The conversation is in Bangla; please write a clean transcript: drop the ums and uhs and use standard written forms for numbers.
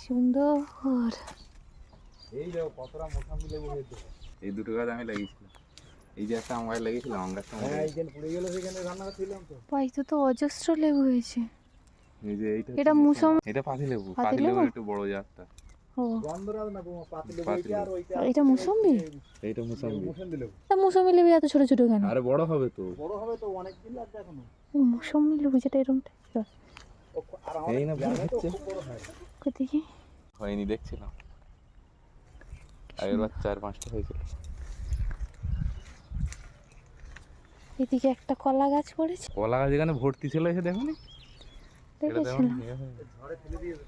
সুন্দর। এই দেখো কতটা মোসাম্বি লেবু হয়েছে। এই দুটো গাছ আমি লাগিয়েছিলাম। এই যে একটা আম গাছ লাগিয়েছিলাম, আম গাছটা এইখানে পড়ে গেল, সেখানে রান্না করছিলাম তো। পাইতো তো অজস্র লেবু হয়েছে। এই যে এইটা এটা মুসম্বি, এটা পাতি লেবু, পাতি পাতি লেবু? লেবুর একটু বড় জাতটা। ও গন্ধরাজ না পাতি লেবু পাতি এটা, আর লেবু। ওইটা এটা মুসম্বি? এইটা মুসাম্বি। মুসম্বি লেবু। তা মুসম্বি লেবু এত ছোট ছোট কেন? আরে বড় হবে তো। বড় হবে তো, অনেক দিন লাগবে এখনো। ও মুসম্বি লেবু যেটা এরকম টাইপের। আর এই না বড় আমাদের তো হচ্ছে। খুব বড় হয়। কই দেখি। হয়নি দেখছিলাম, আগের বার 4-5টা হয়েছিল। এদিকে একটা কলা গাছ পড়েছে, কলা গাছ এখানে ভর্তি ছিল, এসে দেখোনি? এটা দেখো দেখেছিলাম। ঝড়ে ফেলে দিয়েছে।